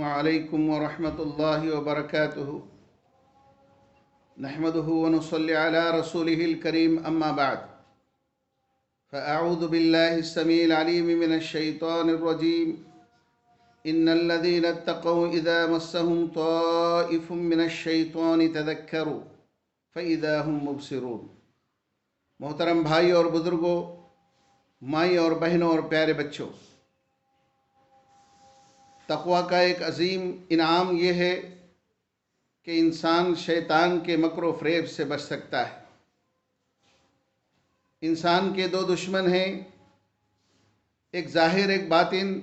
عليكم ورحمة الله وبركاته نحمده ونصلي على رسوله الكريم أما بعد فأعوذ بالله السميع العليم من الشيطان الرجيم إن الذين اتقوا إذا مسهم طائف من الشيطان تذكروا فإذا هم مبصرون۔ محترم بھائی اور بزرگوں، مائی اور بہنوں اور پیارے بچوں، تقوی کا ایک عظیم انعام یہ ہے کہ انسان شیطان کے مکر و فریب سے بچ سکتا ہے۔ انسان کے دو دشمن ہیں، ایک ظاہر ایک باطن،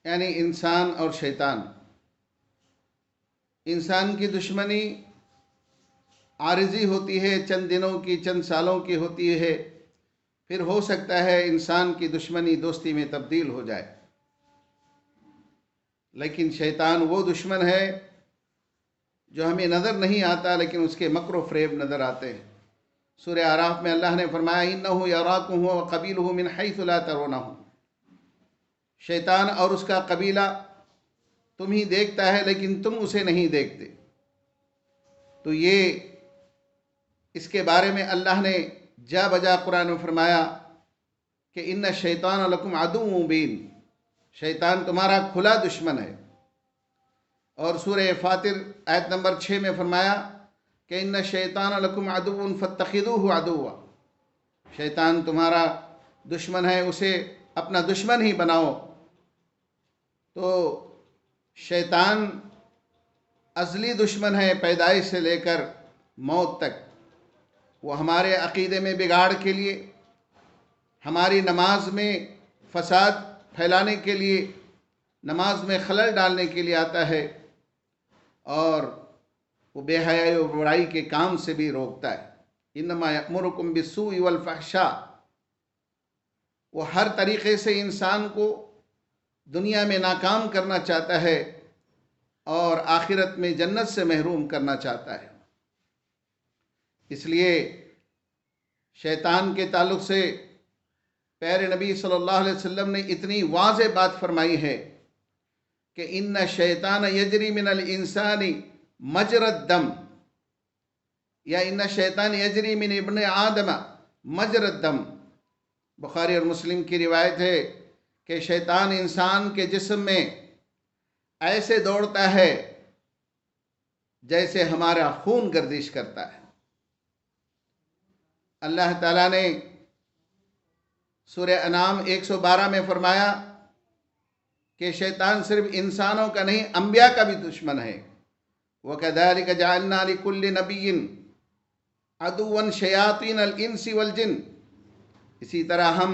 یعنی انسان اور شیطان۔ انسان کی دشمنی عارضی ہوتی ہے، چند دنوں کی، چند سالوں کی ہوتی ہے، پھر ہو سکتا ہے انسان کی دشمنی دوستی میں تبدیل ہو جائے۔ لیکن شیطان وہ دشمن ہے جو ہمیں نظر نہیں آتا، لیکن اس کے مکر و فریب نظر آتے ہیں۔ سورہ اعراف میں اللہ نے فرمایا اِنَّهُ يَرَاكُمْ هُوَ وَقَبِيلُهُ مِنْ حَيْثُ لَا تَرَوْنَهُمْ۔ شیطان اور اس کا قبیلہ تمہیں دیکھتا ہے لیکن تم اسے نہیں دیکھتے۔ تو یہ اس کے بارے میں اللہ نے جا بجا قرآن میں فرمایا کہ اِنَّ الشَّيْطَانَ لَكُمْ عَدُوٌّ مُبِينٌ، شیطان تمہارا کھلا دشمن ہے۔ اور سورہ فاطر آیت نمبر 6 میں فرمایا کہ اِنَّ الشَّيْطَانَ لَكُمْ عَدُوٌّ فَاتَّخِذُوهُ عَدُوًّا، شیطان تمہارا دشمن ہے، اسے اپنا دشمن ہی بناؤ۔ تو شیطان ازلی دشمن ہے، پیدائش سے لے کر موت تک۔ وہ ہمارے عقیدے میں بگاڑ کے لیے، ہماری نماز میں فساد پھیلانے کے لیے، نماز میں خلل ڈالنے کے لیے آتا ہے، اور وہ بے حیائی و برائی کے کام سے بھی روکتا ہے۔ انما یأمرکم بالسوء والفحشاء، وہ ہر طریقے سے انسان کو دنیا میں ناکام کرنا چاہتا ہے اور آخرت میں جنت سے محروم کرنا چاہتا ہے۔ اس لیے شیطان کے تعلق سے پیارے نبی صلی اللہ علیہ وسلم نے اتنی واضح بات فرمائی ہے کہ ان الشیطان یجری من الانسان مجرى الدم، یا ان الشیطان یجری من ابن آدم مجرى الدم۔ بخاری اور مسلم کی روایت ہے کہ شیطان انسان کے جسم میں ایسے دوڑتا ہے جیسے ہمارا خون گردش کرتا ہے۔ اللہ تعالیٰ نے سورہ انعام 112 میں فرمایا کہ شیطان صرف انسانوں کا نہیں، انبیاء کا بھی دشمن ہے۔ وَكَذَلِكَ جَعَلْنَا لِكُلِّ نَبِيٍّ عَدُوًّا شَيَاطِينَ الْإِنسِ وَالْجِنِّ، اسی طرح ہم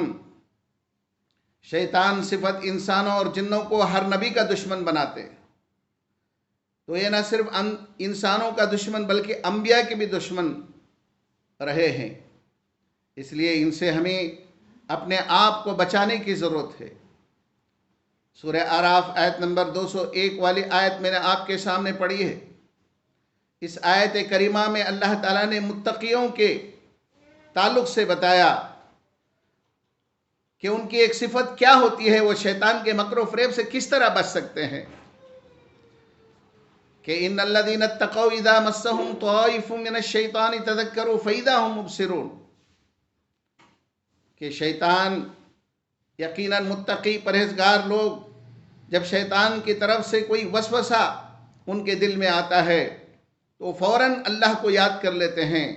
شیطان صفت انسانوں اور جنوں کو ہر نبی کا دشمن بناتے ہیں۔ تو یہ نہ صرف انسانوں کا دشمن بلکہ انبیاء کے بھی دشمن رہے ہیں۔ اس لیے ان سے ہمیں اپنے آپ کو بچانے کی ضرورت ہے۔ سورہ اعراف آیت نمبر 201 والی آیت میں نے آپ کے سامنے پڑھی ہے۔ اس آیت کریمہ میں اللہ تعالیٰ نے متقیوں کے تعلق سے بتایا کہ ان کی ایک صفت کیا ہوتی ہے، وہ شیطان کے مکر و فریب سے کس طرح بچ سکتے ہیں۔ کہ ان الذین اتقوا اذا مسهم طائف من الشیطان تذکروا فاذا هم مبصرون، کہ شیطان یقیناً متقی پرہیزگار لوگ جب شیطان کی طرف سے کوئی وسوسہ ان کے دل میں آتا ہے تو فوراً اللہ کو یاد کر لیتے ہیں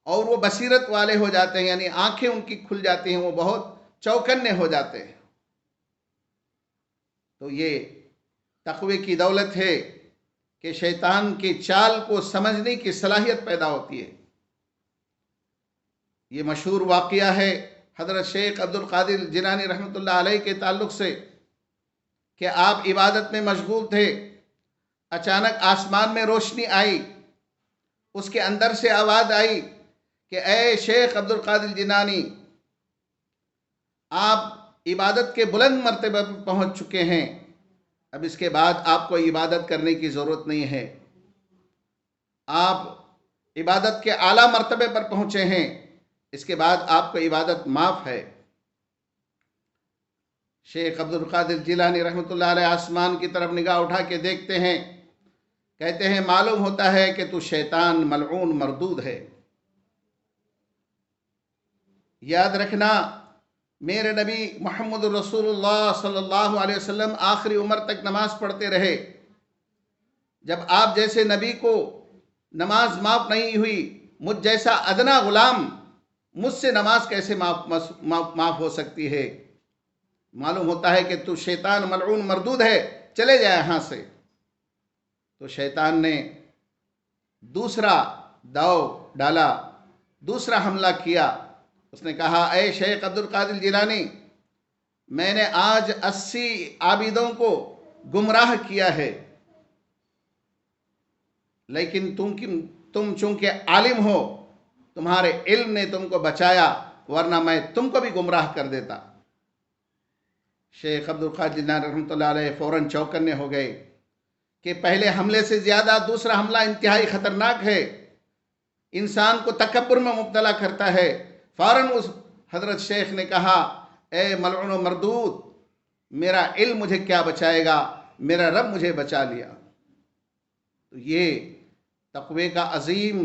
اور وہ بصیرت والے ہو جاتے ہیں، یعنی آنکھیں ان کی کھل جاتی ہیں، وہ بہت چوکنے ہو جاتے ہیں۔ تو یہ تقوی کی دولت ہے کہ شیطان کی چال کو سمجھنے کی صلاحیت پیدا ہوتی ہے۔ یہ مشہور واقعہ ہے حضرت شیخ عبدالقادر جیلانی رحمۃ اللہ علیہ کے تعلق سے کہ آپ عبادت میں مشغول تھے، اچانک آسمان میں روشنی آئی، اس کے اندر سے آواز آئی کہ اے شیخ عبدالقادر جیلانی، آپ عبادت کے بلند مرتبہ پر پہنچ چکے ہیں، اب اس کے بعد آپ کو عبادت کرنے کی ضرورت نہیں ہے، آپ عبادت کے اعلیٰ مرتبے پر پہنچے ہیں، اس کے بعد آپ کو عبادت معاف ہے۔ شیخ عبد القادر جیلانی رحمۃ اللہ علیہ آسمان کی طرف نگاہ اٹھا کے دیکھتے ہیں، کہتے ہیں معلوم ہوتا ہے کہ تو شیطان ملعون مردود ہے۔ یاد رکھنا میرے نبی محمد رسول اللہ صلی اللہ علیہ وسلم آخری عمر تک نماز پڑھتے رہے۔ جب آپ جیسے نبی کو نماز معاف نہیں ہوئی، مجھ جیسا ادنا غلام، مجھ سے نماز کیسے معاف ہو سکتی ہے؟ معلوم ہوتا ہے کہ تو شیطان ملعون مردود ہے، چلے جائے یہاں سے۔ تو شیطان نے دوسرا داؤ ڈالا، دوسرا حملہ کیا۔ اس نے کہا، اے شیخ عبد القادر جیلانی، میں نے آج 80 عابدوں کو گمراہ کیا ہے، لیکن تم چونکہ عالم ہو، تمہارے علم نے تم کو بچایا، ورنہ میں تم کو بھی گمراہ کر دیتا۔ شیخ عبد القادر جیلانی رحمۃ اللہ علیہ فوراً چوکنے ہو گئے کہ پہلے حملے سے زیادہ دوسرا حملہ انتہائی خطرناک ہے، انسان کو تکبر میں مبتلا کرتا ہے۔ فوراً اس حضرت شیخ نے کہا، اے ملعون و مردود، میرا علم مجھے کیا بچائے گا، میرا رب مجھے بچا لیا۔ تو یہ تقوی کا عظیم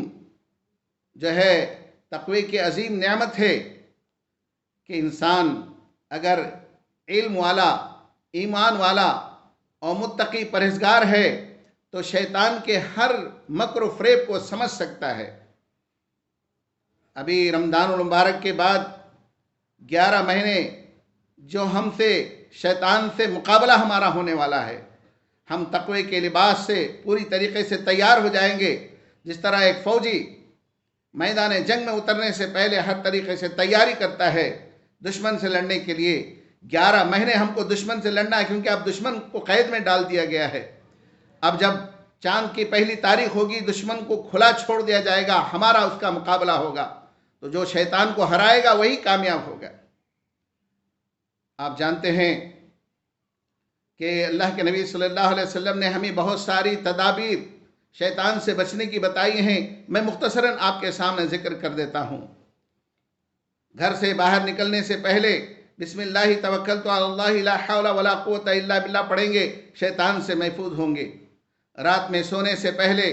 تقوی کی عظیم نعمت ہے کہ انسان اگر علم والا، ایمان والا اور متقی پرہیزگار ہے تو شیطان کے ہر مکر و فریب کو سمجھ سکتا ہے۔ ابھی رمضان المبارک کے بعد 11 مہینے جو ہم سے شیطان سے مقابلہ ہمارا ہونے والا ہے، ہم تقوی کے لباس سے پوری طریقے سے تیار ہو جائیں گے۔ جس طرح ایک فوجی میدان جنگ میں اترنے سے پہلے ہر طریقے سے تیاری کرتا ہے دشمن سے لڑنے کے لیے، 11 مہینے ہم کو دشمن سے لڑنا ہے، کیونکہ اب دشمن کو قید میں ڈال دیا گیا ہے۔ اب جب چاند کی پہلی تاریخ ہوگی، دشمن کو کھلا چھوڑ دیا جائے گا، ہمارا اس کا مقابلہ ہوگا، تو جو شیطان کو ہرائے گا وہی کامیاب ہوگا۔ آپ جانتے ہیں کہ اللہ کے نبی صلی اللہ علیہ وسلم نے ہمیں بہت ساری تدابیر شیطان سے بچنے کی بتائی ہیں، میں مختصراً آپ کے سامنے ذکر کر دیتا ہوں۔ گھر سے باہر نکلنے سے پہلے بسم اللہ توکلت علی اللہ لا حول ولا قوت الا باللہ پڑھیں گے، شیطان سے محفوظ ہوں گے۔ رات میں سونے سے پہلے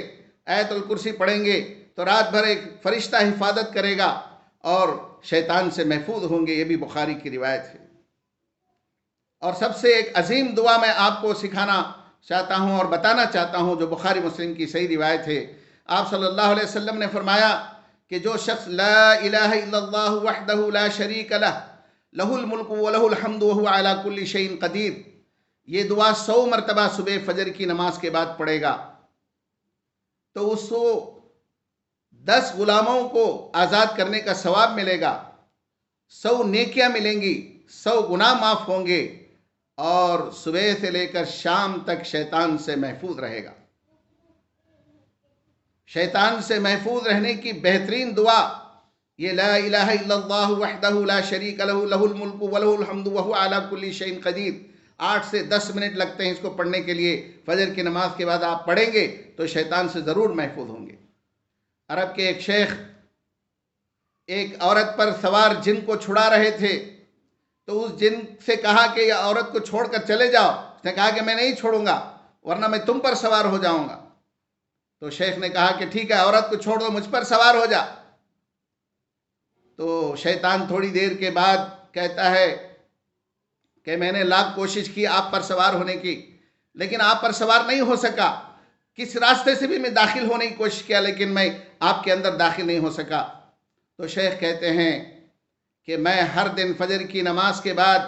آیت الکرسی پڑھیں گے تو رات بھر ایک فرشتہ حفاظت کرے گا اور شیطان سے محفوظ ہوں گے، یہ بھی بخاری کی روایت ہے۔ اور سب سے ایک عظیم دعا میں آپ کو سکھانا چاہتا ہوں اور بتانا چاہتا ہوں، جو بخاری مسلم کی صحیح روایت ہے۔ آپ صلی اللہ علیہ وسلم نے فرمایا کہ جو شخص لا الہ الا اللہ وحدہ لا شریک لہ لہ الملک ولہ الحمد وہو علی کل شیء قدیر، یہ دعا 100 مرتبہ صبح فجر کی نماز کے بعد پڑھے گا تو اس کو 10 غلاموں کو آزاد کرنے کا ثواب ملے گا، 100 نیکیاں ملیں گی، 100 گناہ معاف ہوں گے، اور صبح سے لے کر شام تک شیطان سے محفوظ رہے گا۔ شیطان سے محفوظ رہنے کی بہترین دعا یہ لا الہ الا اللہ وحدہ لا شریک لہ لہ الملک ولہ الحمد وہو علی کل شیء قدیر۔ 8 سے 10 منٹ لگتے ہیں اس کو پڑھنے کے لیے، فجر کی نماز کے بعد آپ پڑھیں گے تو شیطان سے ضرور محفوظ ہوں گے۔ عرب کے ایک شیخ ایک عورت پر سوار جن کو چھڑا رہے تھے، تو اس جن سے کہا کہ یہ عورت کو چھوڑ کر چلے جاؤ۔ اس نے کہا کہ میں نہیں چھوڑوں گا، ورنہ میں تم پر سوار ہو جاؤں گا۔ تو شیخ نے کہا کہ ٹھیک ہے، عورت کو چھوڑ دو، مجھ پر سوار ہو جا۔ تو شیطان تھوڑی دیر کے بعد کہتا ہے کہ میں نے لاکھ کوشش کی آپ پر سوار ہونے کی، لیکن آپ پر سوار نہیں ہو سکا۔ کس راستے سے بھی میں داخل ہونے کی کوشش کیا، لیکن میں آپ کے اندر داخل نہیں ہو سکا۔ تو شیخ کہتے ہیں کہ میں ہر دن فجر کی نماز کے بعد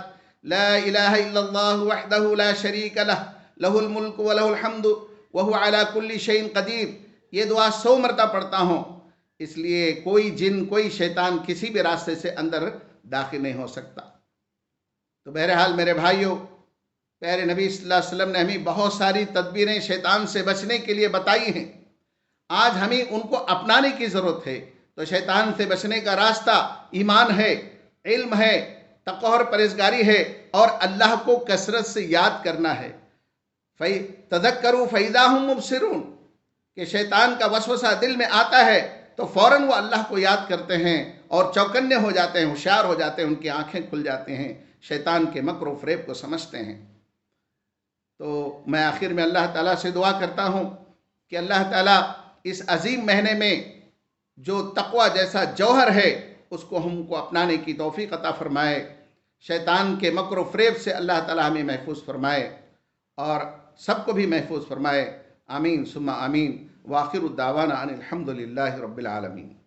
لا الہ الا اللہ وحدہ لا شریک لہ لہ الملک ولہ الحمد وہو علی کل شیء قدیر، یہ دعا 100 مرتبہ پڑھتا ہوں، اس لیے کوئی جن، کوئی شیطان کسی بھی راستے سے اندر داخل نہیں ہو سکتا۔ تو بہرحال میرے بھائیوں، پیارے نبی صلی اللہ علیہ وسلم نے ہمیں بہت ساری تدبیریں شیطان سے بچنے کے لیے بتائی ہیں، آج ہمیں ان کو اپنانے کی ضرورت ہے۔ تو شیطان سے بچنے کا راستہ ایمان ہے، علم ہے، تقوی اور پرہیزگاری ہے، اور اللہ کو کثرت سے یاد کرنا ہے۔ تذکروا فاذا هم مبصرون، کہ شیطان کا وسوسہ دل میں آتا ہے تو فوراً وہ اللہ کو یاد کرتے ہیں اور چوکنے ہو جاتے ہیں، ہوشیار ہو جاتے ہیں، ان کی آنکھیں کھل جاتے ہیں شیطان کے مکر و فریب کو سمجھتے ہیں۔ تو میں آخر میں اللہ تعالیٰ سے دعا کرتا ہوں کہ اللہ تعالیٰ اس عظیم مہینے میں جو تقوی جیسا جوہر ہے اس کو ہم کو اپنانے کی توفیق عطا فرمائے، شیطان کے مکر و فریب سے اللہ تعالیٰ ہمیں محفوظ فرمائے اور سب کو بھی محفوظ فرمائے۔ آمین ثم آمین، وآخر الدعوانا ان الحمد للہ رب العالمین۔